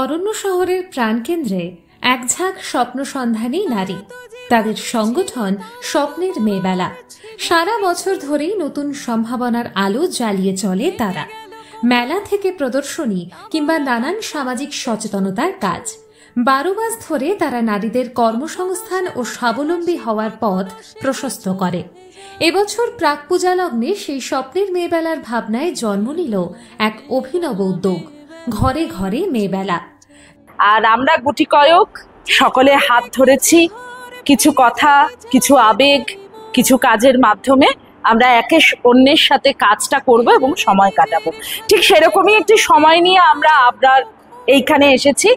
অরণ্য শহরের প্রাণকেন্দ্রে এক ঝাঁক স্বপ্নসন্ধানী নারী, তাদের সংগঠন স্বপ্নের মেয়েবেলা। সারা বছর ধরেই নতুন সম্ভাবনার আলো জ্বালিয়ে চলে তারা। মেলা থেকে প্রদর্শনী কিংবা নানান সামাজিক সচেতনতার কাজ, 12 মাস ধরে তারা নারীদের কর্মসংস্থান ও স্বাবলম্বী হওয়ার পথ প্রশস্ত করে। এবছর প্রাক পূজা লগ্নে সেই স্বপ্নের মেয়েবেলার ভাবনায় জন্ম নিল এক অভিনব উদ্যোগ, ঘরে ঘরে মেয়েবেলা। আর আমরা গুটি কয়েক সকলে হাত ধরেছি, কিছু কথা, কিছু আবেগ, কিছু কাজের মাধ্যমে আমরা একে অন্যের সাথে কাজটা করব এবং সময় কাটাবো। ঠিক সেরকমই একটি সময় নিয়ে আমরা এইখানে এসেছি।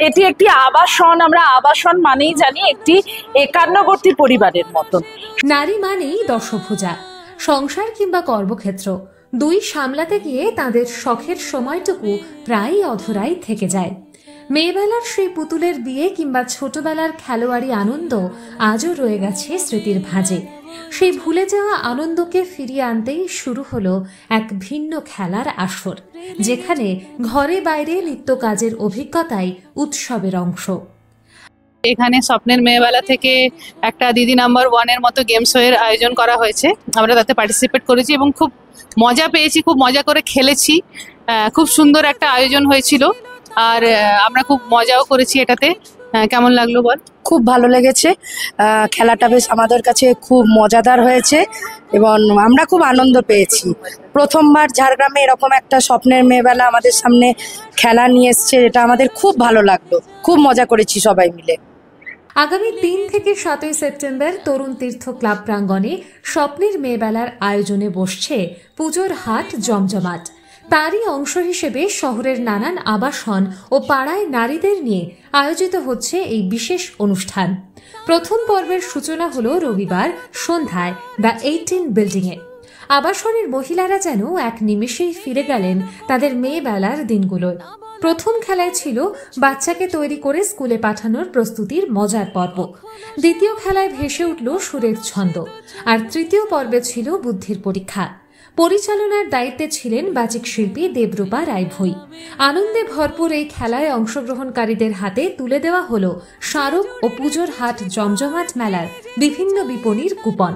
এটি একটি আবাসন। আমরা আবাসন মানেই জানি একটি একান্নবর্তী পরিবারের মতন। নারী মানেই দশভুজা। সংসার কিংবা কর্মক্ষেত্র দুই সামলাতে গিয়ে তাদের শখের সময়টুকু প্রায় অধরাই থেকে যায়। মেয়েবেলার সেই পুতুলের বিয়ে কিংবা ছোটবেলার খেলোয়াড়ি আনন্দ আজও রয়ে গেছে স্মৃতির ভাঁজে। সেই ভুলে যাওয়া আনন্দকে ফিরিয়ে আনতেই শুরু হলো এক ভিন্ন খেলার আসর, যেখানে ঘরে বাইরে নিত্য কাজের অভিজ্ঞতাই উৎসবের অংশ। এখানে স্বপ্নের মেয়েবেলা থেকে একটা দিদি নাম্বার 1-এর মতো গেম শো এর আয়োজন করা হয়েছে। আমরা তাতে পার্টিসিপেট করেছি এবং খুব মজা পেয়েছি, খুব মজা করে খেলেছি। খুব সুন্দর একটা আয়োজন হয়েছিল আর আমরা খুব মজাও করেছি এটাতে। কেমন লাগলো বল? খুব ভালো লেগেছে। খেলাটা বেশ আমাদের কাছে খুব মজাদার হয়েছে এবং আমরা খুব আনন্দ পেয়েছি। প্রথমবার ঝাড়গ্রামে এরকম একটা স্বপ্নের মেয়েবেলা আমাদের সামনে খেলা নিয়ে এসছে, এটা আমাদের খুব ভালো লাগলো। খুব মজা করেছি সবাই মিলে। আগামী 3 থেকে 7 সেপ্টেম্বর তরুণ তীর্থ ক্লাব প্রাঙ্গণে স্বপ্নের মেয়েবেলার আয়োজনে বসছে পুজোর হাট জমজমাট। তারই অংশ হিসেবে শহরের নানান আবাসন ও পাড়ায় নারীদের নিয়ে আয়োজিত হচ্ছে এই বিশেষ অনুষ্ঠান। প্রথম পর্বের সূচনা হলো রবিবার সন্ধ্যায় দ্য 18 বিল্ডিংয়ে। আবাসনের মহিলারা যেন এক নিমেষেই ফিরে গেলেন তাদের মেয়েবেলার দিনগুলোয়। প্রথম খেলায় ছিল বাচ্চাকে তৈরি করে স্কুলে পাঠানোর প্রস্তুতির মজার পর্ব। দ্বিতীয় খেলায় ভেসে উঠল সুরের ছন্দ। আর তৃতীয় পর্বে ছিল বুদ্ধির পরীক্ষা। পরিচালনার দায়িত্বে ছিলেন বাচিক শিল্পী দেবরূপা রায়ভূই। আনন্দে ভরপুর এই খেলায় অংশগ্রহণকারীদের হাতে তুলে দেওয়া হল স্মারক ও পুজোর হাট জমজমাট মেলার বিভিন্ন বিপণির কুপন।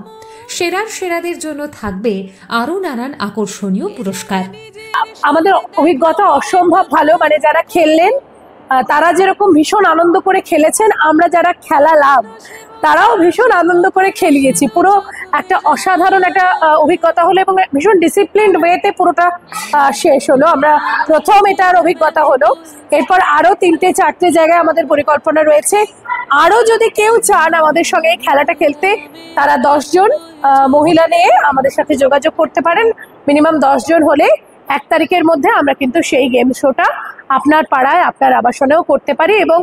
সেরাদের জন্য থাকবে আরো নানান আকর্ষণীয় পুরস্কার। আমাদের অভিজ্ঞতা অসম্ভব ভালো। মানে যারা খেললেন তারা যেরকম ভীষণ আনন্দ করে খেলেছেন, আমরা যারা খেলালাম তারাও ভীষণ আনন্দ করে খেলিয়েছি। পুরো একটা অসাধারণ একটা অভিজ্ঞতা হলো এবং ভীষণ ডিসিপ্লিনড ওয়েতে পুরোটা শেষ হলো। আমরা প্রথম এটার অভিজ্ঞতা হলো। এরপর আরো 3-4টে জায়গায় আমাদের পরিকল্পনা রয়েছে। আরো যদি কেউ চান আমাদের সঙ্গে এই খেলাটা খেলতে, তারা 10 জন মহিলা নিয়ে আমাদের সাথে যোগাযোগ করতে পারেন। মিনিমাম 10 জন হলে 1 তারিখের মধ্যে আমরা কিন্তু সেই গেম শোটা আপনার পাড়ায় আপনার আবাসনেও করতে পারি এবং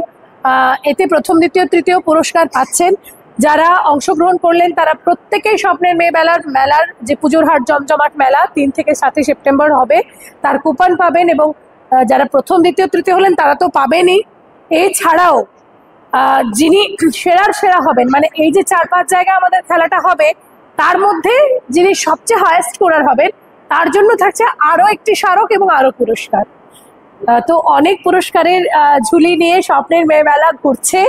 এতে প্রথম, দ্বিতীয়, তৃতীয় পুরস্কার পাচ্ছেন। যারা অংশগ্রহণ করলেন তারা প্রত্যেকেই স্বপ্নের মেলার যে পুজোর হাট জমজমাট মেলা 3 থেকে 7 সেপ্টেম্বর হবে, তার কুপন পাবেন এবং যারা প্রথম, দ্বিতীয়, তৃতীয় হলেন তারা তো পাবেনই। এছাড়াও যিনি সেরা হবেন, মানে এই যে 4-5 জায়গা আমাদের খেলাটা হবে তার মধ্যে যিনি সবচেয়ে হায়েস্ট স্কোরার হবেন তার জন্য থাকছে আরো একটি স্মারক এবং আরো পুরস্কার। তো অনেক পুরস্কারের ঝুলি নিয়ে স্বপ্নের মেয়েবেলা ঘুরছে।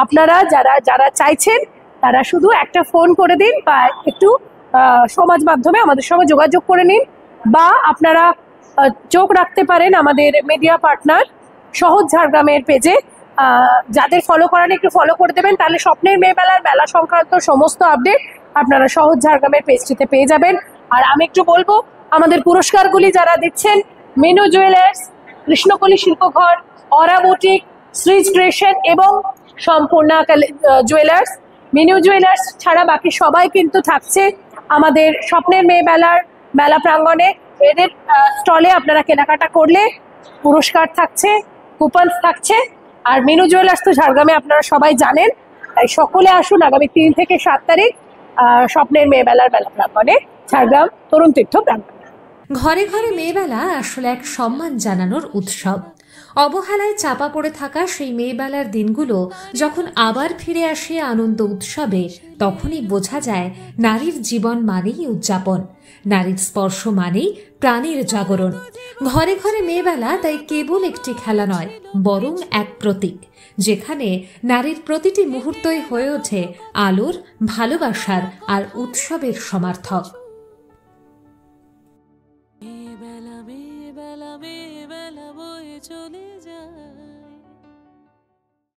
আপনারা যারা চাইছেন তারা শুধু একটা ফোন করে দিন বা একটু সমাজ মাধ্যমে আমাদের সঙ্গে যোগাযোগ করে নিন, বা আপনারা চোখ রাখতে পারেন আমাদের মিডিয়া পার্টনার সহজ ঝাড়গ্রামের পেজে। যাদের ফলো করেন একটু ফলো করে দেবেন, তাহলে স্বপ্নের মেয়েবেলার মেলা সংক্রান্ত সমস্ত আপডেট আপনারা সহজ ঝাড়গ্রামের পেজটিতে পেয়ে যাবেন। আর আমি একটু বলবো, আমাদের পুরস্কারগুলি যারা দিচ্ছেন, মেনু জুয়েলার্স, কৃষ্ণকলি শিল্পঘর, অরা বুটিক, শ্রীজ ক্রিয়েশন এবং সম্পূর্ণা জুয়েলার্স। মেনু জুয়েলার্স ছাড়া বাকি সবাই কিন্তু থাকছে আমাদের স্বপ্নের মেয়েবেলার মেলা প্রাঙ্গণে। এদের স্টলে আপনারা কেনাকাটা করলে পুরস্কার থাকছে, কুপন থাকছে। আর মেনু জুয়েলার্স তো ঝাড়গ্রামে আপনারা সবাই জানেন, তাই সকলে আসুন আগামী 3 থেকে 7 তারিখ স্বপ্নের মেয়েবেলার মেলা প্রাঙ্গণে, ঝাড়গ্রাম তরুণ তীর্থ প্রাঙ্গণে। ঘরে ঘরে মেয়েবেলা আসলে এক সম্মান জানানোর উৎসব। অবহেলায় চাপা পড়ে থাকা সেই মেয়েবেলার দিনগুলো যখন আবার ফিরে আসে আনন্দ উৎসবে, তখনই বোঝা যায় নারীর জীবন মানেই উদযাপন, নারীর স্পর্শ মানেই প্রাণের জাগরণ। ঘরে ঘরে মেয়েবেলা তাই কেবল একটি খেলা নয়, বরং এক প্রতীক, যেখানে নারীর প্রতিটি মুহূর্তই হয়ে ওঠে আলোর, ভালোবাসার আর উৎসবের সমার্থক। মেয়েবেলা মেয়েবেলা মেয়েবেলা বয়ে চলে